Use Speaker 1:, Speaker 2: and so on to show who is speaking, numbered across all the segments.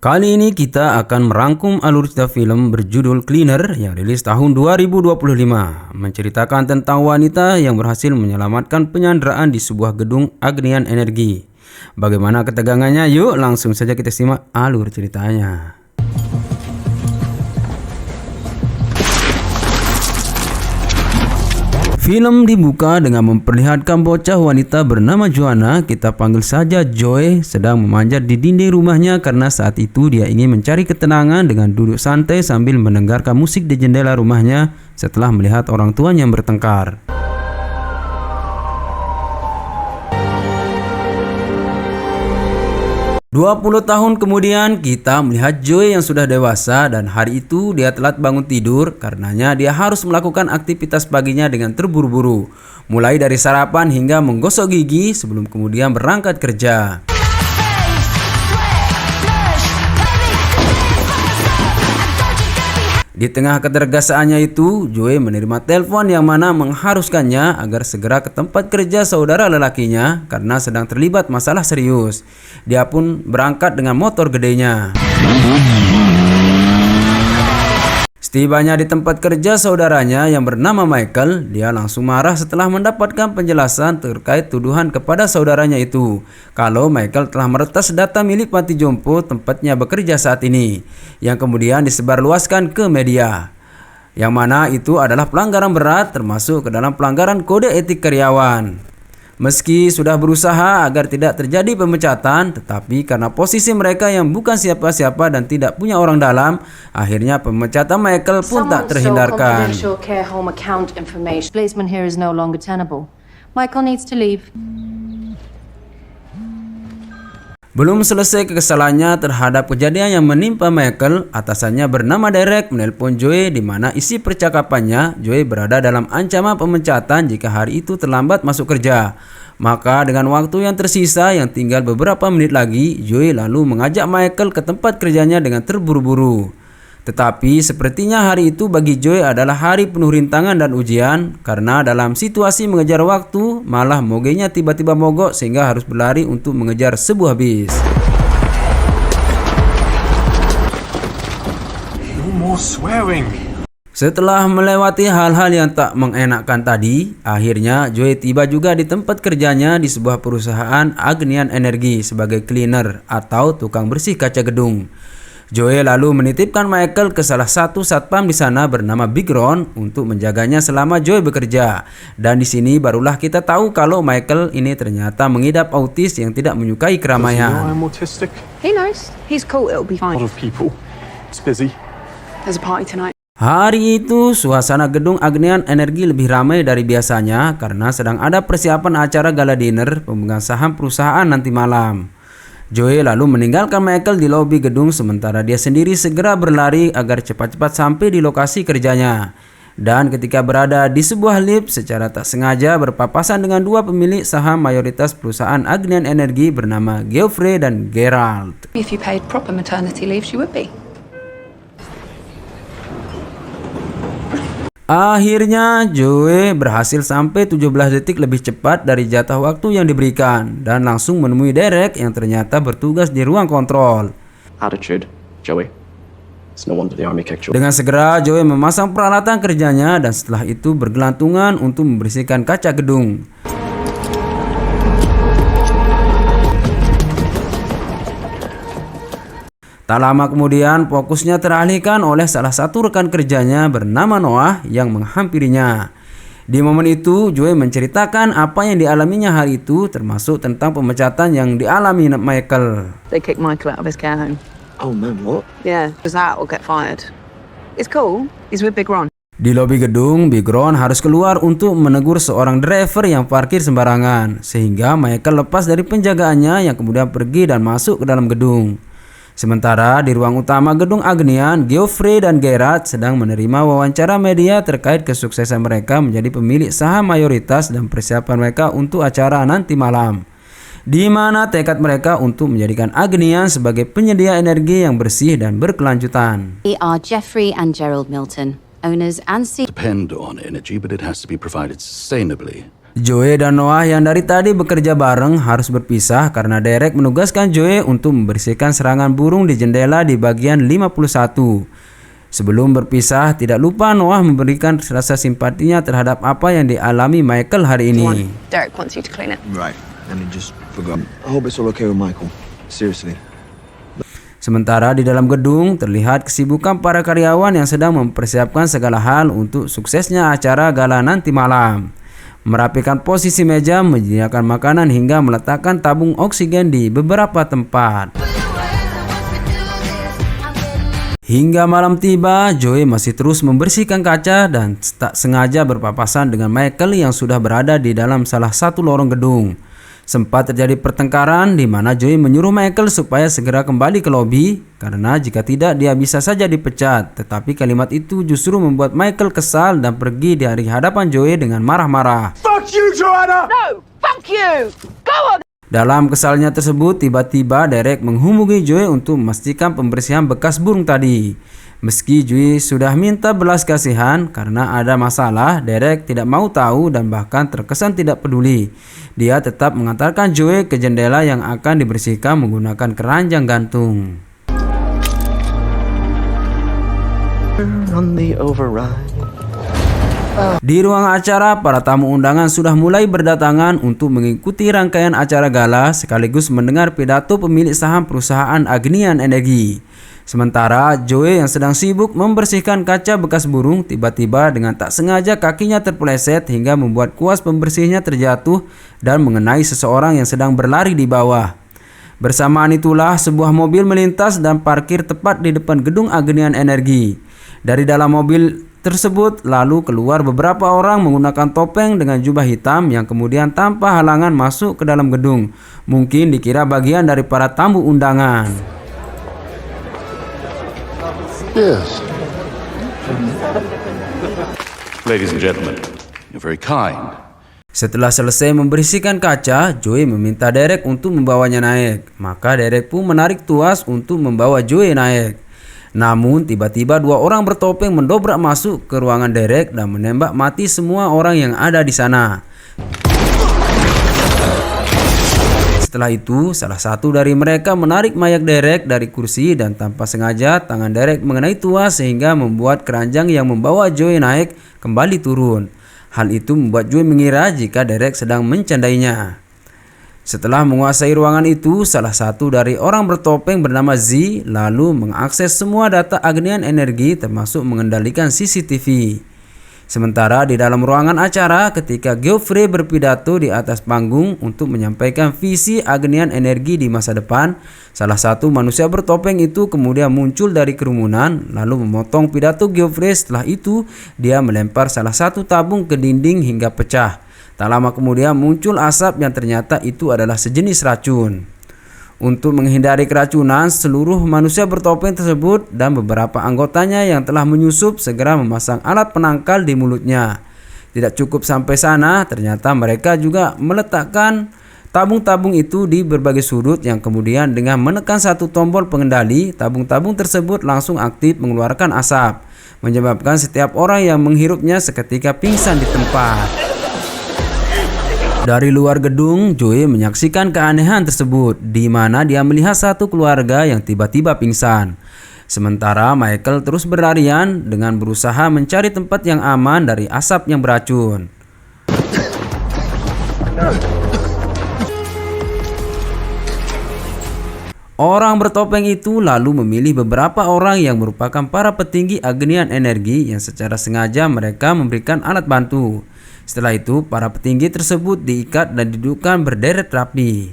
Speaker 1: Kali ini kita akan merangkum alur cerita film berjudul Cleaner yang rilis tahun 2025, menceritakan tentang wanita yang berhasil menyelamatkan penyanderaan di sebuah gedung Agnian Energi. Bagaimana ketegangannya? Yuk langsung saja kita simak alur ceritanya. Film dibuka dengan memperlihatkan bocah wanita bernama Joanna, kita panggil saja Joy, sedang memanjat di dinding rumahnya karena saat itu dia ingin mencari ketenangan dengan duduk santai sambil mendengarkan musik di jendela rumahnya setelah melihat orang tuanya yang bertengkar. 20 tahun kemudian kita melihat Joy yang sudah dewasa dan hari itu dia telat bangun tidur karenanya dia harus melakukan aktivitas paginya dengan terburu-buru. Mulai dari sarapan hingga menggosok gigi sebelum kemudian berangkat kerja. Di tengah ketergesaannya itu, Joy menerima telepon yang mana mengharuskannya agar segera ke tempat kerja saudara lelakinya karena sedang terlibat masalah serius. Dia pun berangkat dengan motor gedenya. Setibanya di tempat kerja saudaranya yang bernama Michael, dia langsung marah setelah mendapatkan penjelasan terkait tuduhan kepada saudaranya itu kalau Michael telah meretas data milik panti jompo tempatnya bekerja saat ini, yang kemudian disebarluaskan ke media, yang mana itu adalah pelanggaran berat termasuk ke dalam pelanggaran kode etik karyawan. Meski sudah berusaha agar tidak terjadi pemecatan, tetapi karena posisi mereka yang bukan siapa-siapa dan tidak punya orang dalam, akhirnya pemecatan Michael pun tak terhindarkan. Belum selesai kekesalannya terhadap kejadian yang menimpa Michael, atasannya bernama Derek menelpon Joy di mana isi percakapannya Joy berada dalam ancaman pemecatan jika hari itu terlambat masuk kerja. Maka dengan waktu yang tersisa yang tinggal beberapa menit lagi, Joy lalu mengajak Michael ke tempat kerjanya dengan terburu-buru. Tetapi sepertinya hari itu bagi Joy adalah hari penuh rintangan dan ujian karena dalam situasi mengejar waktu malah mogenya tiba-tiba mogok sehingga harus berlari untuk mengejar sebuah bis. Setelah melewati hal-hal yang tak mengenakkan tadi, akhirnya Joy tiba juga di tempat kerjanya di sebuah perusahaan Agnian Energi sebagai cleaner atau tukang bersih kaca gedung. Joy lalu menitipkan Michael ke salah satu satpam di sana bernama Big Ron untuk menjaganya selama Joy bekerja. Dan di sini barulah kita tahu kalau Michael ini ternyata mengidap autis yang tidak menyukai keramaian. Hari itu suasana gedung Agnian Energi lebih ramai dari biasanya karena sedang ada persiapan acara gala dinner pemegang saham perusahaan nanti malam. Joy lalu meninggalkan Michael di lobi gedung sementara dia sendiri segera berlari agar cepat-cepat sampai di lokasi kerjanya. Dan ketika berada di sebuah lift secara tak sengaja berpapasan dengan dua pemilik saham mayoritas perusahaan Agnian Energi bernama Geoffrey dan Gerald.
Speaker 2: If you paid proper maternity leave, she would be.
Speaker 1: Akhirnya Joy berhasil sampai 17 detik lebih cepat dari jatah waktu yang diberikan dan langsung menemui Derek yang ternyata bertugas di ruang kontrol.
Speaker 3: Attitude, Joey. It's no wonder the army kicked you.
Speaker 1: Dengan segera Joy memasang peralatan kerjanya dan setelah itu bergelantungan untuk membersihkan kaca gedung. Tak lama kemudian fokusnya teralihkan oleh salah satu rekan kerjanya bernama Noah yang menghampirinya. Di momen itu Joy menceritakan apa yang dialaminya hari itu termasuk tentang pemecatan yang dialami Michael.
Speaker 2: They kicked Michael out of his care home.
Speaker 3: Oh man, what?
Speaker 2: Yeah, because that will get fired. It's cool. He's with Big Ron.
Speaker 1: Di lobi gedung, Big Ron harus keluar untuk menegur seorang driver yang parkir sembarangan sehingga Michael lepas dari penjagaannya yang kemudian pergi dan masuk ke dalam gedung. Sementara di ruang utama gedung Agnian, Geoffrey dan Gerard sedang menerima wawancara media terkait kesuksesan mereka menjadi pemilik saham mayoritas dan persiapan mereka untuk acara nanti malam, di mana tekad mereka untuk menjadikan Agnian sebagai penyedia energi yang bersih dan berkelanjutan.
Speaker 4: We are Geoffrey and Gerald Milton, owners and
Speaker 5: depend on energy, but it has to be provided sustainably.
Speaker 1: Joey dan Noah yang dari tadi bekerja bareng harus berpisah karena Derek menugaskan Joey untuk membersihkan serangan burung di jendela di bagian 51. Sebelum berpisah, tidak lupa Noah memberikan rasa simpatinya terhadap apa yang dialami Michael hari ini.
Speaker 2: Derek wants you to clean it.
Speaker 4: Right, and he just forgot. I hope it's all okay with Michael. Seriously.
Speaker 1: Sementara di dalam gedung, terlihat kesibukan para karyawan yang sedang mempersiapkan segala hal untuk suksesnya acara gala nanti malam. Merapikan posisi meja, menyediakan makanan hingga meletakkan tabung oksigen di beberapa tempat. Hingga malam tiba, Joey masih terus membersihkan kaca dan tak sengaja berpapasan dengan Michael yang sudah berada di dalam salah satu lorong gedung. Sempat terjadi pertengkaran di mana Joey menyuruh Michael supaya segera kembali ke lobi karena jika tidak dia bisa saja dipecat. Tetapi kalimat itu justru membuat Michael kesal dan pergi dari hadapan Joey dengan marah-marah.
Speaker 5: Fuck you, Joanna!
Speaker 2: No! Fuck you! Go on!
Speaker 1: Dalam kesalnya tersebut, tiba-tiba Derek menghubungi Joey untuk memastikan pembersihan bekas burung tadi. Meski Joey sudah minta belas kasihan karena ada masalah, Derek tidak mau tahu dan bahkan terkesan tidak peduli. Dia tetap mengantarkan Joey ke jendela yang akan dibersihkan menggunakan keranjang gantung.
Speaker 3: On the override.
Speaker 1: Di ruang acara, para tamu undangan sudah mulai berdatangan untuk mengikuti rangkaian acara gala sekaligus mendengar pidato pemilik saham perusahaan Agnian Energy. Sementara Joey yang sedang sibuk membersihkan kaca bekas burung, tiba-tiba dengan tak sengaja kakinya terpeleset hingga membuat kuas pembersihnya terjatuh dan mengenai seseorang yang sedang berlari di bawah. Bersamaan itulah sebuah mobil melintas dan parkir tepat di depan gedung Agnian Energy. Dari dalam mobil tersebut lalu keluar beberapa orang menggunakan topeng dengan jubah hitam yang kemudian tanpa halangan masuk ke dalam gedung. Mungkin dikira bagian dari para tamu undangan.
Speaker 6: Yes. Ladies and gentlemen, you're very kind.
Speaker 1: Setelah selesai membersihkan kaca, Joey meminta Derek untuk membawanya naik. Maka Derek pun menarik tuas untuk membawa Joey naik. Namun tiba-tiba dua orang bertopeng mendobrak masuk ke ruangan Derek dan menembak mati semua orang yang ada di sana. Setelah itu, salah satu dari mereka menarik mayat Derek dari kursi dan tanpa sengaja tangan Derek mengenai tuas sehingga membuat keranjang yang membawa Joey naik kembali turun. Hal itu membuat Joey mengira jika Derek sedang mencandainya. Setelah menguasai ruangan itu, salah satu dari orang bertopeng bernama Z lalu mengakses semua data Agnian Energy termasuk mengendalikan CCTV. Sementara di dalam ruangan acara ketika Geoffrey berpidato di atas panggung untuk menyampaikan visi Agnian Energy di masa depan, salah satu manusia bertopeng itu kemudian muncul dari kerumunan lalu memotong pidato Geoffrey. Setelah itu dia melempar salah satu tabung ke dinding hingga pecah. Tak lama kemudian muncul asap yang ternyata itu adalah sejenis racun. Untuk menghindari keracunan, seluruh manusia bertopeng tersebut dan beberapa anggotanya yang telah menyusup segera memasang alat penangkal di mulutnya. Tidak cukup sampai sana, ternyata mereka juga meletakkan tabung-tabung itu di berbagai sudut yang kemudian dengan menekan satu tombol pengendali, tabung-tabung tersebut langsung aktif mengeluarkan asap, menyebabkan setiap orang yang menghirupnya seketika pingsan di tempat. Dari luar gedung, Joey menyaksikan keanehan tersebut, di mana dia melihat satu keluarga yang tiba-tiba pingsan. Sementara Michael terus berlarian dengan berusaha mencari tempat yang aman dari asap yang beracun. Orang bertopeng itu lalu memilih beberapa orang yang merupakan para petinggi Agnian Energy yang secara sengaja mereka memberikan alat bantu. Setelah itu, para petinggi tersebut diikat dan didudukkan berderet rapi.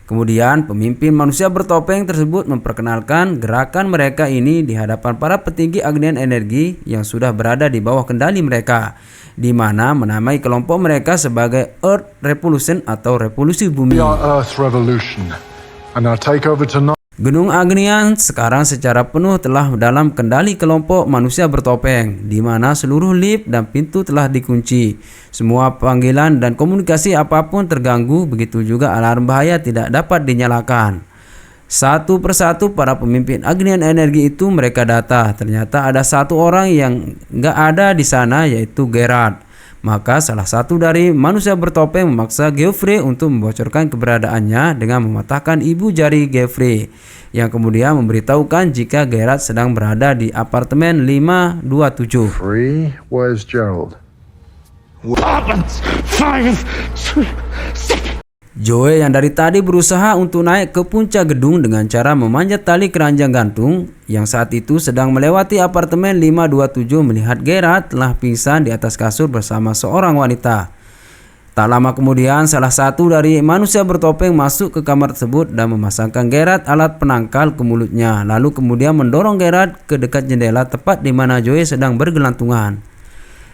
Speaker 1: Kemudian, pemimpin manusia bertopeng tersebut memperkenalkan gerakan mereka ini di hadapan para petinggi Agnian Energy yang sudah berada di bawah kendali mereka, di mana menamai kelompok mereka sebagai Earth Revolution atau Revolusi Bumi.
Speaker 5: We are Earth Revolution, and our takeover tonight.
Speaker 1: Gedung Agnian sekarang secara penuh telah dalam kendali kelompok manusia bertopeng, di mana seluruh lift dan pintu telah dikunci. Semua panggilan dan komunikasi apapun terganggu, begitu juga alarm bahaya tidak dapat dinyalakan. Satu persatu para pemimpin Agnian Energy itu mereka data. Ternyata ada satu orang yang nggak ada di sana, yaitu Gerard. Maka salah satu dari manusia bertopeng memaksa Geoffrey untuk membocorkan keberadaannya dengan mematahkan ibu jari Geoffrey, yang kemudian memberitahukan jika Geralt sedang berada di apartemen 527.
Speaker 5: Free? Where's Gerald?
Speaker 1: Joey yang dari tadi berusaha untuk naik ke puncak gedung dengan cara memanjat tali keranjang gantung yang saat itu sedang melewati apartemen 527 melihat Geralt telah pingsan di atas kasur bersama seorang wanita. Tak lama kemudian salah satu dari manusia bertopeng masuk ke kamar tersebut dan memasangkan Geralt alat penangkal ke mulutnya, lalu kemudian mendorong Geralt ke dekat jendela tepat di mana Joey sedang bergelantungan.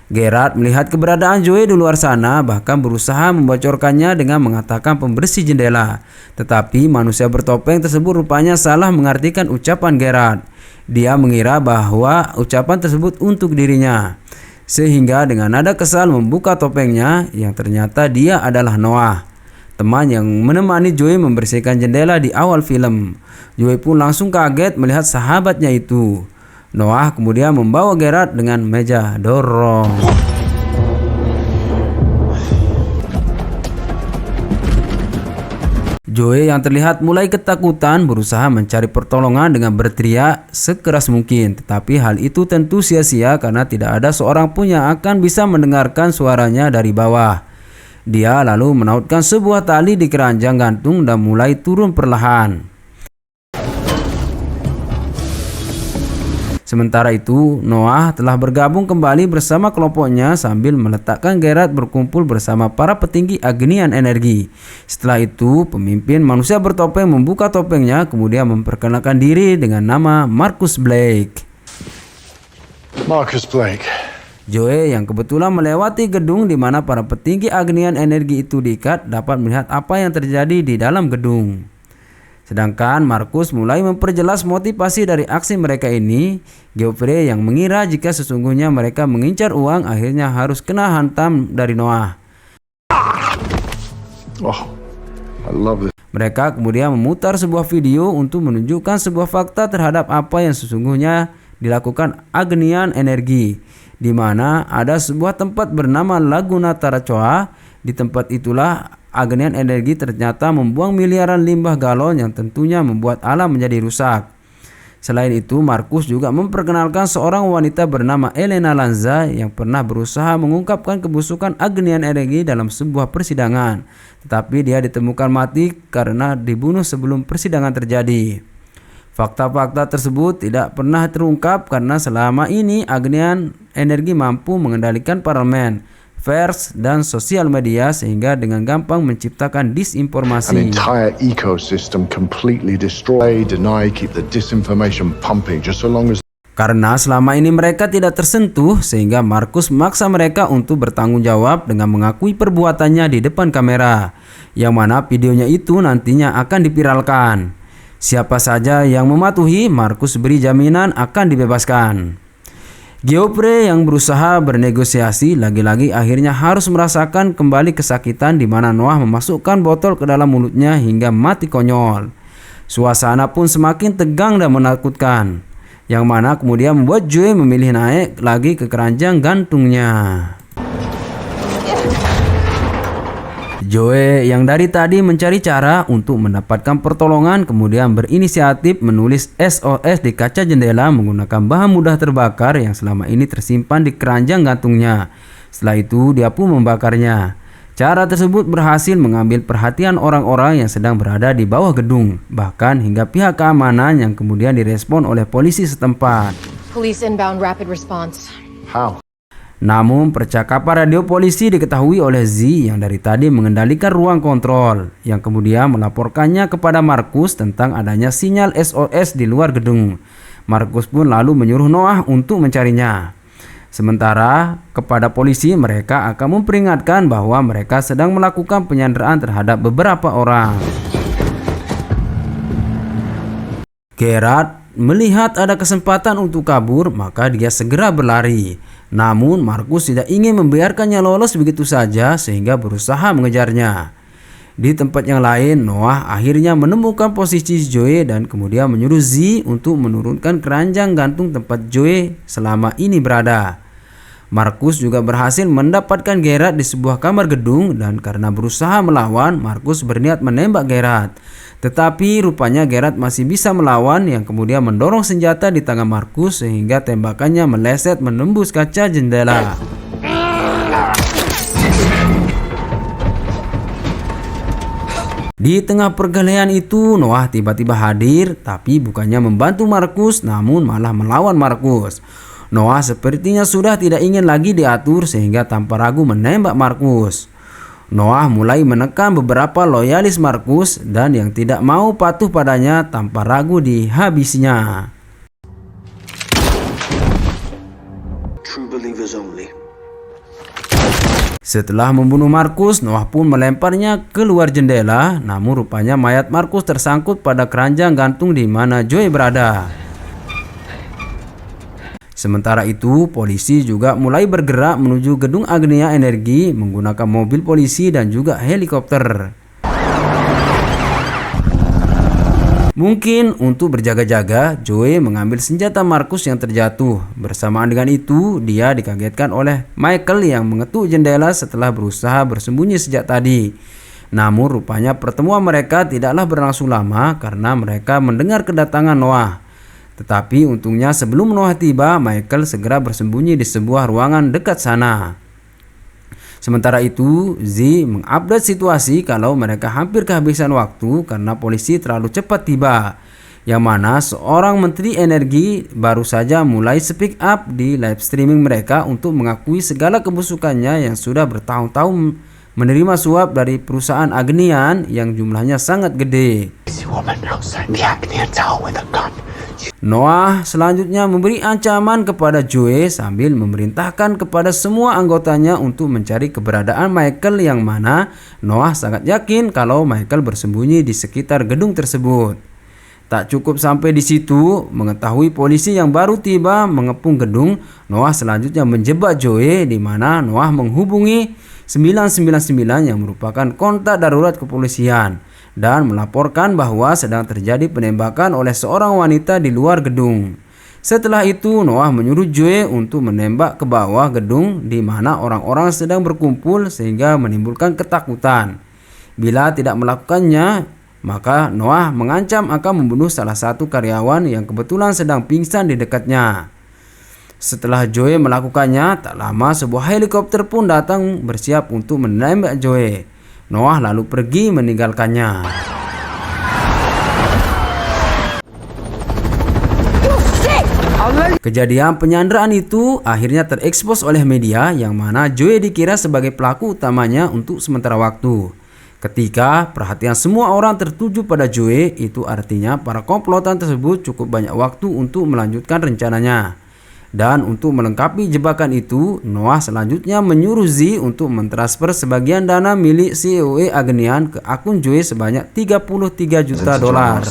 Speaker 1: Geralt melihat keberadaan Joey di luar sana, bahkan berusaha membocorkannya dengan mengatakan pembersih jendela. Tetapi manusia bertopeng tersebut rupanya salah mengartikan ucapan Geralt. Dia mengira bahwa ucapan tersebut untuk dirinya, sehingga dengan nada kesal membuka topengnya yang ternyata dia adalah Noah, teman yang menemani Joey membersihkan jendela di awal film. Joey pun langsung kaget melihat sahabatnya itu. Noah kemudian membawa Geralt dengan meja dorong. Joey yang terlihat mulai ketakutan berusaha mencari pertolongan dengan berteriak sekeras mungkin. Tetapi hal itu tentu sia-sia karena tidak ada seorang pun yang akan bisa mendengarkan suaranya dari bawah. Dia lalu menautkan sebuah tali di keranjang gantung dan mulai turun perlahan. Sementara itu, Noah telah bergabung kembali bersama kelompoknya sambil meletakkan Geralt berkumpul bersama para petinggi Agnian Energi. Setelah itu, pemimpin manusia bertopeng membuka topengnya kemudian memperkenalkan diri dengan nama Marcus Blake.
Speaker 5: Marcus Blake.
Speaker 1: Joey yang kebetulan melewati gedung di mana para petinggi Agnian Energi itu diikat dapat melihat apa yang terjadi di dalam gedung. Sedangkan Marcus mulai memperjelas motivasi dari aksi mereka ini. Geoffrey yang mengira jika sesungguhnya mereka mengincar uang akhirnya harus kena hantam dari Noah.
Speaker 5: Oh, I love this.
Speaker 1: Mereka kemudian memutar sebuah video untuk menunjukkan sebuah fakta terhadap apa yang sesungguhnya dilakukan Agnian Energi, di mana ada sebuah tempat bernama Laguna Taracoa. Di tempat itulah Agnian Energi ternyata membuang miliaran limbah galon yang tentunya membuat alam menjadi rusak. Selain itu, Marcus juga memperkenalkan seorang wanita bernama Elena Lanza yang pernah berusaha mengungkapkan kebusukan Agnian Energi dalam sebuah persidangan. Tetapi dia ditemukan mati karena dibunuh sebelum persidangan terjadi. Fakta-fakta tersebut tidak pernah terungkap karena selama ini Agnian Energi mampu mengendalikan parlemen, pers, dan sosial media sehingga dengan gampang menciptakan
Speaker 5: An
Speaker 1: disinformasi.
Speaker 5: entire ecosystem completely destroy, deny, keep the disinformation pumping just so long as
Speaker 1: Karena selama ini mereka tidak tersentuh, sehingga Marcus memaksa mereka untuk bertanggung jawab dengan mengakui perbuatannya di depan kamera, yang mana videonya itu nantinya akan dipiralkan. Siapa saja yang mematuhi, Marcus beri jaminan akan dibebaskan. Geoffrey yang berusaha bernegosiasi lagi-lagi akhirnya harus merasakan kembali kesakitan di mana Noah memasukkan botol ke dalam mulutnya hingga mati konyol. Suasana pun semakin tegang dan menakutkan, yang mana kemudian membuat Joey memilih naik lagi ke keranjang gantungnya. Joey yang dari tadi mencari cara untuk mendapatkan pertolongan kemudian berinisiatif menulis SOS di kaca jendela menggunakan bahan mudah terbakar yang selama ini tersimpan di keranjang gantungnya. Setelah itu dia pun membakarnya. Cara tersebut berhasil mengambil perhatian orang-orang yang sedang berada di bawah gedung, bahkan hingga pihak keamanan yang kemudian direspon oleh polisi setempat.
Speaker 7: Police inbound rapid response.
Speaker 5: how?
Speaker 1: Namun percakapan radio polisi diketahui oleh Z yang dari tadi mengendalikan ruang kontrol, yang kemudian melaporkannya kepada Marcus tentang adanya sinyal SOS di luar gedung. Marcus pun lalu menyuruh Noah untuk mencarinya. Sementara kepada polisi mereka akan memperingatkan bahwa mereka sedang melakukan penyanderaan terhadap beberapa orang. Geralt melihat ada kesempatan untuk kabur, maka dia segera berlari. Namun Marcus tidak ingin membiarkannya lolos begitu saja sehingga berusaha mengejarnya. Di tempat yang lain, Noah akhirnya menemukan posisi Joey dan kemudian menyuruh Z untuk menurunkan keranjang gantung tempat Joey selama ini berada. Markus juga berhasil mendapatkan Gerard di sebuah kamar gedung dan karena berusaha melawan, Markus berniat menembak Gerard. Tetapi rupanya Gerard masih bisa melawan yang kemudian mendorong senjata di tangan Markus sehingga tembakannya meleset menembus kaca jendela. Di tengah perkelahian itu, Noah tiba-tiba hadir, tapi bukannya membantu Markus, namun malah melawan Markus. Noah sepertinya sudah tidak ingin lagi diatur sehingga tanpa ragu menembak Markus. Noah mulai menekan beberapa loyalis Markus dan yang tidak mau patuh padanya tanpa ragu dihabisinya.
Speaker 4: True believers only.
Speaker 1: Setelah membunuh Markus, Noah pun melemparnya keluar jendela, namun rupanya mayat Markus tersangkut pada keranjang gantung di mana Joey berada. Sementara itu, polisi juga mulai bergerak menuju gedung Agnia Energi menggunakan mobil polisi dan juga helikopter. Mungkin untuk berjaga-jaga, Joey mengambil senjata Markus yang terjatuh. Bersamaan dengan itu, dia dikagetkan oleh Michael yang mengetuk jendela setelah berusaha bersembunyi sejak tadi. Namun rupanya pertemuan mereka tidaklah berlangsung lama karena mereka mendengar kedatangan Noah. Tetapi untungnya sebelum Noah tiba, Michael segera bersembunyi di sebuah ruangan dekat sana. Sementara itu, Z mengupdate situasi kalau mereka hampir kehabisan waktu karena polisi terlalu cepat tiba. Yang mana seorang menteri energi baru saja mulai speak up di live streaming mereka untuk mengakui segala kebusukannya yang sudah bertahun-tahun menerima suap dari perusahaan Agnian yang jumlahnya sangat gede. Noah selanjutnya memberi ancaman kepada Joey sambil memerintahkan kepada semua anggotanya untuk mencari keberadaan Michael yang mana Noah sangat yakin kalau Michael bersembunyi di sekitar gedung tersebut. Tak cukup sampai di situ, mengetahui polisi yang baru tiba mengepung gedung, Noah selanjutnya menjebak Joey di mana Noah menghubungi 999 yang merupakan kontak darurat kepolisian dan melaporkan bahwa sedang terjadi penembakan oleh seorang wanita di luar gedung. Setelah itu, Noah menyuruh Joey untuk menembak ke bawah gedung di mana orang-orang sedang berkumpul sehingga menimbulkan ketakutan. Bila tidak melakukannya, maka Noah mengancam akan membunuh salah satu karyawan yang kebetulan sedang pingsan di dekatnya. Setelah Joey melakukannya, tak lama sebuah helikopter pun datang bersiap untuk menembak Joey. Noah lalu pergi meninggalkannya. Kejadian penyanderaan itu akhirnya terekspos oleh media yang mana Joey dikira sebagai pelaku utamanya untuk sementara waktu. Ketika perhatian semua orang tertuju pada Joey, itu artinya para komplotan tersebut cukup banyak waktu untuk melanjutkan rencananya. Dan untuk melengkapi jebakan itu, Noah selanjutnya menyuruh Z untuk mentransfer sebagian dana milik CEO Agnian ke akun Joey sebanyak 33 juta dolar.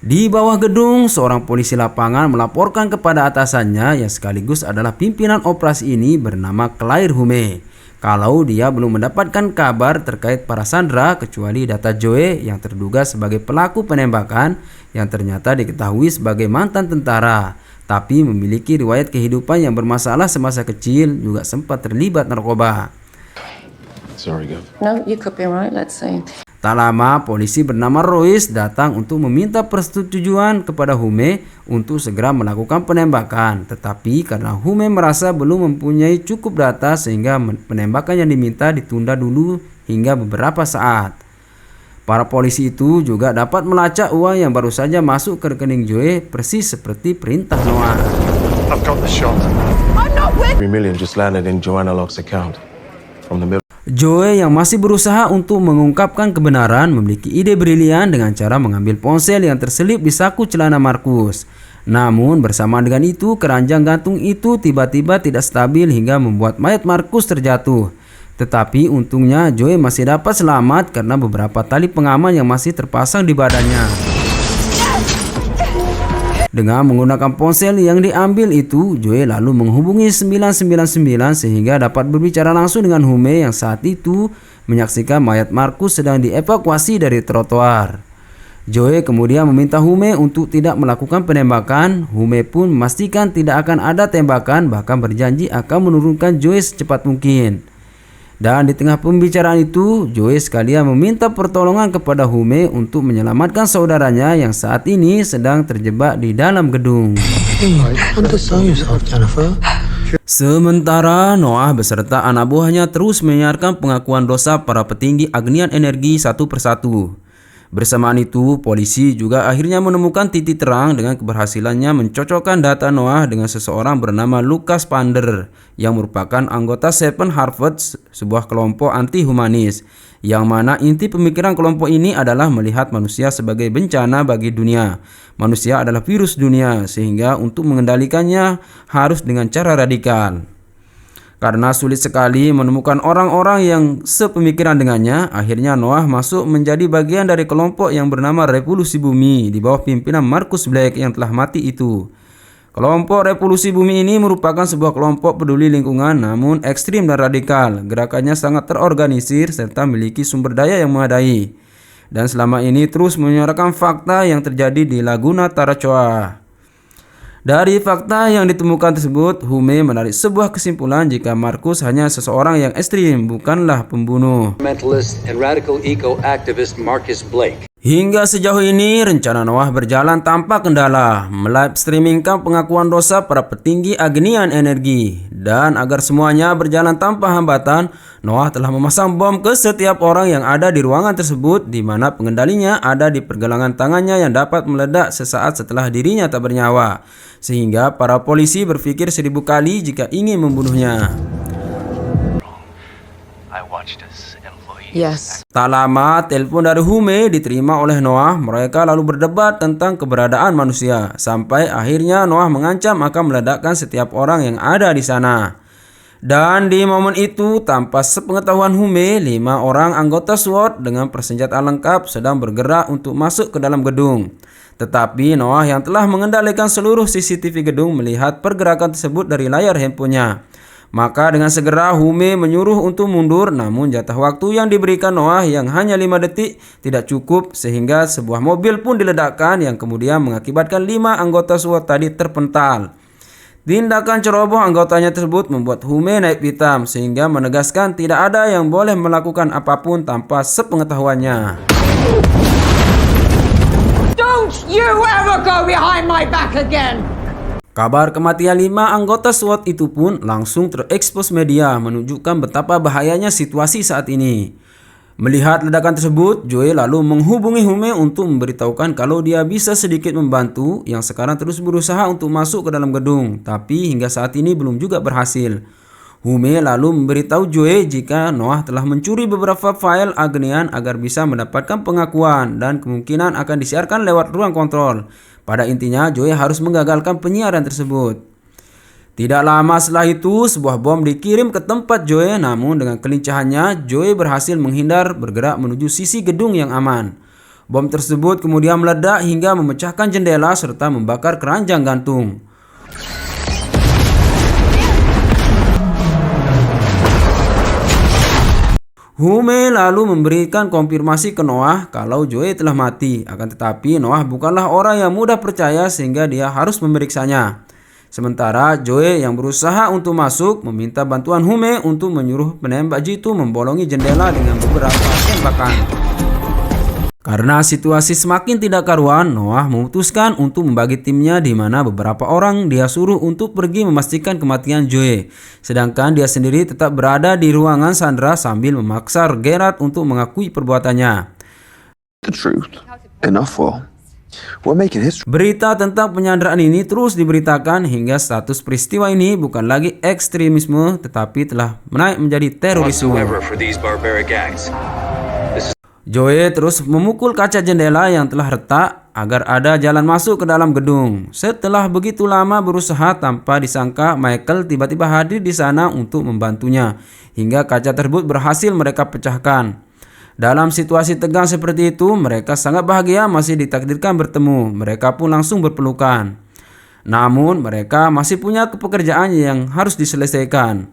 Speaker 1: Di bawah gedung, seorang polisi lapangan melaporkan kepada atasannya yang sekaligus adalah pimpinan operasi ini bernama Claire Hume, kalau dia belum mendapatkan kabar terkait para sandera kecuali data Joey yang terduga sebagai pelaku penembakan yang ternyata diketahui sebagai mantan tentara, tapi memiliki riwayat kehidupan yang bermasalah semasa kecil, juga sempat terlibat narkoba.
Speaker 3: Sorry, Gov.
Speaker 8: No, you could be right, let's say.
Speaker 1: Tak lama, polisi bernama Royce datang untuk meminta persetujuan kepada Hume untuk segera melakukan penembakan. Tetapi karena Hume merasa belum mempunyai cukup data sehingga penembakan yang diminta ditunda dulu hingga beberapa saat. Para polisi itu juga dapat melacak uang yang baru saja masuk ke rekening Joey persis seperti perintah Noah.
Speaker 5: I've got the shot.
Speaker 9: $3 million just landed in Joanna Locke's account from the middle.
Speaker 1: Joey yang masih berusaha untuk mengungkapkan kebenaran memiliki ide brilian dengan cara mengambil ponsel yang terselip di saku celana Markus. Namun bersamaan dengan itu, keranjang gantung itu tiba-tiba tidak stabil hingga membuat mayat Markus terjatuh. Tetapi untungnya Joey masih dapat selamat karena beberapa tali pengaman yang masih terpasang di badannya. Dengan menggunakan ponsel yang diambil itu, Joey lalu menghubungi 999 sehingga dapat berbicara langsung dengan Hume yang saat itu menyaksikan mayat Markus sedang dievakuasi dari trotoar. Joe kemudian meminta Hume untuk tidak melakukan penembakan. Hume pun memastikan tidak akan ada tembakan, bahkan berjanji akan menurunkan Joe secepat mungkin. Dan di tengah pembicaraan itu, Joe sekalian meminta pertolongan kepada Hume untuk menyelamatkan saudaranya yang saat ini sedang terjebak di dalam gedung. Sementara Noah beserta anak buahnya terus menyiarkan pengakuan dosa para petinggi Agnian Energi satu persatu. Bersamaan itu, polisi juga akhirnya menemukan titik terang dengan keberhasilannya mencocokkan data Noah dengan seseorang bernama Lucas Pander yang merupakan anggota Seven Harvest, sebuah kelompok anti-humanis, yang mana inti pemikiran kelompok ini adalah melihat manusia sebagai bencana bagi dunia. Manusia adalah virus dunia, sehingga untuk mengendalikannya harus dengan cara radikal. Karena sulit sekali menemukan orang-orang yang sepemikiran dengannya, akhirnya Noah masuk menjadi bagian dari kelompok yang bernama Revolusi Bumi di bawah pimpinan Marcus Black yang telah mati itu. Kelompok Revolusi Bumi ini merupakan sebuah kelompok peduli lingkungan namun ekstrim dan radikal. Gerakannya sangat terorganisir serta memiliki sumber daya yang memadai. Dan selama ini terus menyuarakan fakta yang terjadi di Laguna Taracoa. Dari fakta yang ditemukan tersebut, Hume menarik sebuah kesimpulan jika Marcus hanya seseorang yang ekstrim, bukanlah pembunuh.
Speaker 8: Mentalist and radical eco-activist Marcus Blake.
Speaker 1: Hingga sejauh ini, rencana Noah berjalan tanpa kendala, melive streamingkan pengakuan dosa para petinggi Agnian Energi. Dan agar semuanya berjalan tanpa hambatan, Noah telah memasang bom ke setiap orang yang ada di ruangan tersebut, di mana pengendalinya ada di pergelangan tangannya yang dapat meledak sesaat setelah dirinya tak bernyawa. Sehingga para polisi berpikir 1000 kali jika ingin membunuhnya.
Speaker 2: Yes.
Speaker 1: Tak lama, telepon dari Hume diterima oleh Noah. Mereka lalu berdebat tentang keberadaan manusia. Sampai akhirnya Noah mengancam akan meledakkan setiap orang yang ada di sana. Dan di momen itu, tanpa sepengetahuan Hume, 5 orang anggota SWAT dengan persenjataan lengkap sedang bergerak untuk masuk ke dalam gedung. Tetapi Noah yang telah mengendalikan seluruh CCTV gedung melihat pergerakan tersebut dari layar handphonenya. Maka dengan segera Hume menyuruh untuk mundur, namun jatah waktu yang diberikan Noah yang hanya 5 detik tidak cukup sehingga sebuah mobil pun diledakkan yang kemudian mengakibatkan 5 anggota SWAT tadi terpental. Tindakan ceroboh anggotanya tersebut membuat Hume naik pitam sehingga menegaskan tidak ada yang boleh melakukan apapun tanpa sepengetahuannya.
Speaker 10: Don't you ever go behind my back again!
Speaker 1: Kabar kematian 5 anggota SWAT itu pun langsung terekspos media, menunjukkan betapa bahayanya situasi saat ini. Melihat ledakan tersebut, Joe lalu menghubungi Hume untuk memberitahukan kalau dia bisa sedikit membantu yang sekarang terus berusaha untuk masuk ke dalam gedung, tapi hingga saat ini belum juga berhasil. Hume lalu memberitahu Joe jika Noah telah mencuri beberapa file Agnian agar bisa mendapatkan pengakuan dan kemungkinan akan disiarkan lewat ruang kontrol. Pada intinya, Joe harus menggagalkan penyiaran tersebut. Tidak lama setelah itu, sebuah bom dikirim ke tempat Joe, namun dengan kelincahannya, Joe berhasil menghindar bergerak menuju sisi gedung yang aman. Bom tersebut kemudian meledak hingga memecahkan jendela serta membakar keranjang gantung. Hume lalu memberikan konfirmasi ke Noah kalau Joe telah mati. Akan tetapi Noah bukanlah orang yang mudah percaya sehingga dia harus memeriksanya. Sementara Joe yang berusaha untuk masuk meminta bantuan Hume untuk menyuruh penembak jitu membolongi jendela dengan beberapa tembakan. Karena situasi semakin tidak karuan, Noah memutuskan untuk membagi timnya di mana beberapa orang dia suruh untuk pergi memastikan kematian Joe. Sedangkan dia sendiri tetap berada di ruangan Sandra sambil memaksa Gerard untuk mengakui perbuatannya.
Speaker 4: The truth. Enough, well. We're making history.
Speaker 1: Berita tentang penyanderaan ini terus diberitakan hingga status peristiwa ini bukan lagi ekstremisme tetapi telah naik menjadi terorisme. Joe terus memukul kaca jendela yang telah retak agar ada jalan masuk ke dalam gedung. Setelah begitu lama berusaha tanpa disangka, Michael tiba-tiba hadir di sana untuk membantunya hingga kaca tersebut berhasil mereka pecahkan. Dalam situasi tegang seperti itu, mereka sangat bahagia masih ditakdirkan bertemu. Mereka pun langsung berpelukan. Namun mereka masih punya pekerjaan yang harus diselesaikan.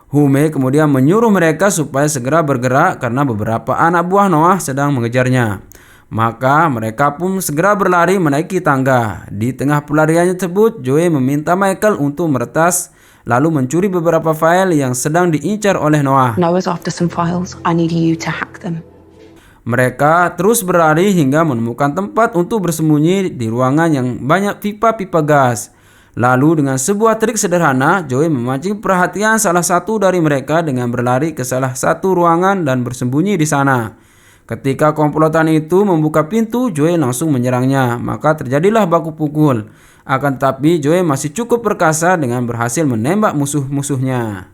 Speaker 1: Hume kemudian menyuruh mereka supaya segera bergerak karena beberapa anak buah Noah sedang mengejarnya. Maka mereka pun segera berlari menaiki tangga. Di tengah pelariannya tersebut, Joey meminta Michael untuk meretas lalu mencuri beberapa file yang sedang diincar oleh Noah.
Speaker 2: Noah's after some files. I need you to hack them.
Speaker 1: Mereka terus berlari hingga menemukan tempat untuk bersembunyi di ruangan yang banyak pipa-pipa gas. Lalu dengan sebuah trik sederhana, Joey memancing perhatian salah satu dari mereka dengan berlari ke salah satu ruangan dan bersembunyi di sana. Ketika komplotan itu membuka pintu, Joey langsung menyerangnya, maka terjadilah baku pukul. Akan tetapi Joey masih cukup perkasa dengan berhasil menembak musuh-musuhnya.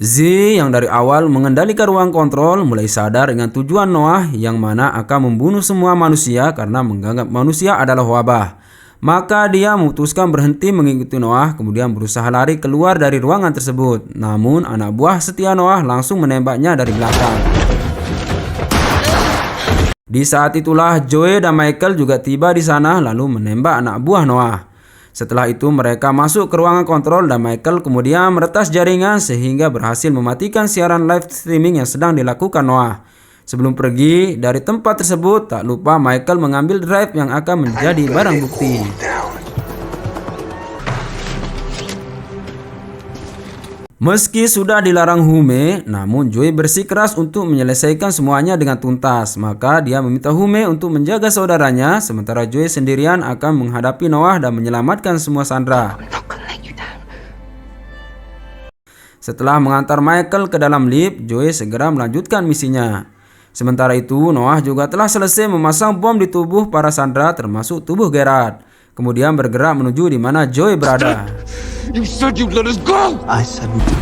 Speaker 1: Z yang dari awal mengendalikan ruang kontrol mulai sadar dengan tujuan Noah yang mana akan membunuh semua manusia karena menganggap manusia adalah wabah. Maka dia memutuskan berhenti mengikuti Noah kemudian berusaha lari keluar dari ruangan tersebut. Namun anak buah setia Noah langsung menembaknya dari belakang. Di saat itulah Joey dan Michael juga tiba di sana lalu menembak anak buah Noah. Setelah itu mereka masuk ke ruangan kontrol dan Michael kemudian meretas jaringan sehingga berhasil mematikan siaran live streaming yang sedang dilakukan Noah. Sebelum pergi dari tempat tersebut, tak lupa Michael mengambil drive yang akan menjadi barang bukti. Meski sudah dilarang Hume, namun Joey bersikeras untuk menyelesaikan semuanya dengan tuntas. Maka dia meminta Hume untuk menjaga saudaranya, sementara Joey sendirian akan menghadapi Noah dan menyelamatkan semua sandera. Setelah mengantar Michael ke dalam lift, Joey segera melanjutkan misinya. Sementara itu, Noah juga telah selesai memasang bom di tubuh para sandera termasuk tubuh Gerard. Kemudian bergerak menuju di mana Joey berada.
Speaker 4: You said you'd let us go! I said we do.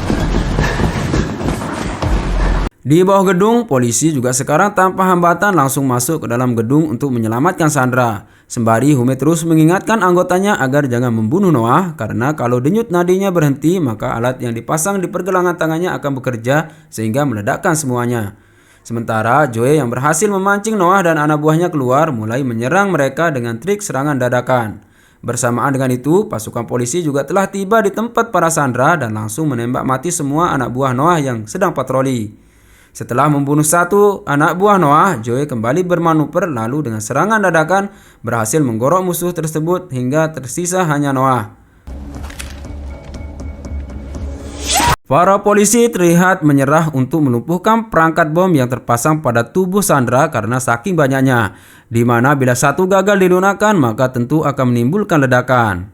Speaker 1: Di bawah gedung, polisi juga sekarang tanpa hambatan langsung masuk ke dalam gedung untuk menyelamatkan sandera. Sembari Hume terus mengingatkan anggotanya agar jangan membunuh Noah karena kalau denyut nadinya berhenti maka alat yang dipasang di pergelangan tangannya akan bekerja sehingga meledakkan semuanya. Sementara Joey yang berhasil memancing Noah dan anak buahnya keluar mulai menyerang mereka dengan trik serangan dadakan. Bersamaan dengan itu, pasukan polisi juga telah tiba di tempat para sandera dan langsung menembak mati semua anak buah Noah yang sedang patroli. Setelah membunuh satu anak buah Noah, Joey kembali bermanuver lalu dengan serangan dadakan berhasil menggorok musuh tersebut hingga tersisa hanya Noah. Para polisi terlihat menyerah untuk melumpuhkan perangkat bom yang terpasang pada tubuh sandera karena saking banyaknya, di mana bila satu gagal dilunakkan maka tentu akan menimbulkan ledakan.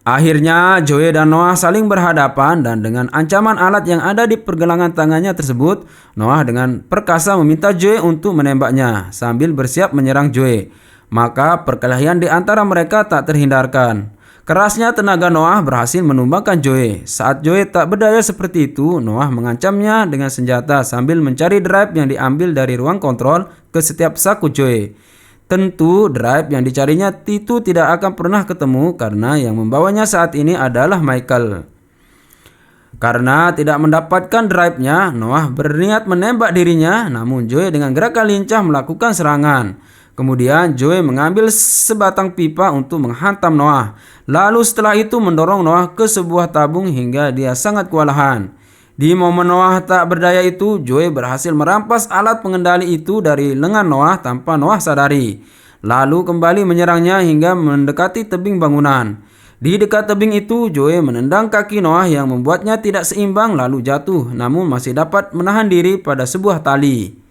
Speaker 1: Akhirnya Joey dan Noah saling berhadapan dan dengan ancaman alat yang ada di pergelangan tangannya tersebut, Noah dengan perkasa meminta Joey untuk menembaknya sambil bersiap menyerang Joey. Maka perkelahian di antara mereka tak terhindarkan. Kerasnya tenaga Noah berhasil menumbangkan Joey. Saat Joey tak berdaya seperti itu, Noah mengancamnya dengan senjata sambil mencari drive yang diambil dari ruang kontrol ke setiap saku Joey. Tentu drive yang dicarinya itu tidak akan pernah ketemu karena yang membawanya saat ini adalah Michael. Karena tidak mendapatkan drive-nya, Noah berniat menembak dirinya, namun Joey dengan gerakan lincah melakukan serangan. Kemudian Joey mengambil sebatang pipa untuk menghantam Noah. Lalu setelah itu mendorong Noah ke sebuah tabung hingga dia sangat kewalahan. Di momen Noah tak berdaya itu, Joey berhasil merampas alat pengendali itu dari lengan Noah tanpa Noah sadari. Lalu kembali menyerangnya hingga mendekati tebing bangunan. Di dekat tebing itu, Joey menendang kaki Noah yang membuatnya tidak seimbang lalu jatuh, namun masih dapat menahan diri pada sebuah tali.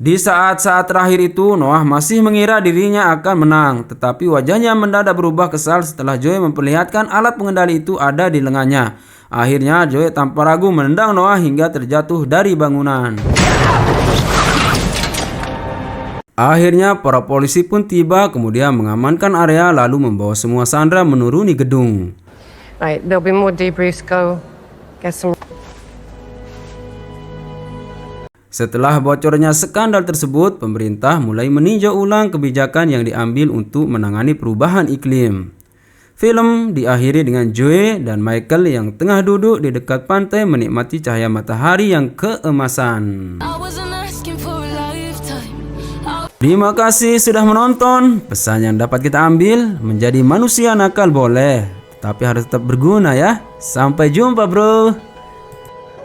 Speaker 1: Di saat-saat terakhir itu, Noah masih mengira dirinya akan menang, tetapi wajahnya mendadak berubah kesal setelah Joey memperlihatkan alat pengendali itu ada di lengannya. Akhirnya Joey tanpa ragu menendang Noah hingga terjatuh dari bangunan. Akhirnya para polisi pun tiba kemudian mengamankan area lalu membawa semua sandera menuruni gedung.
Speaker 10: Right, there'll be more debriefs. Go get some.
Speaker 1: Setelah bocornya skandal tersebut, pemerintah mulai meninjau ulang kebijakan yang diambil untuk menangani perubahan iklim. Film diakhiri dengan Joey dan Michael yang tengah duduk di dekat pantai menikmati cahaya matahari yang keemasan. Terima kasih sudah menonton. Pesan yang dapat kita ambil, menjadi manusia nakal boleh, tapi harus tetap berguna ya. Sampai jumpa bro.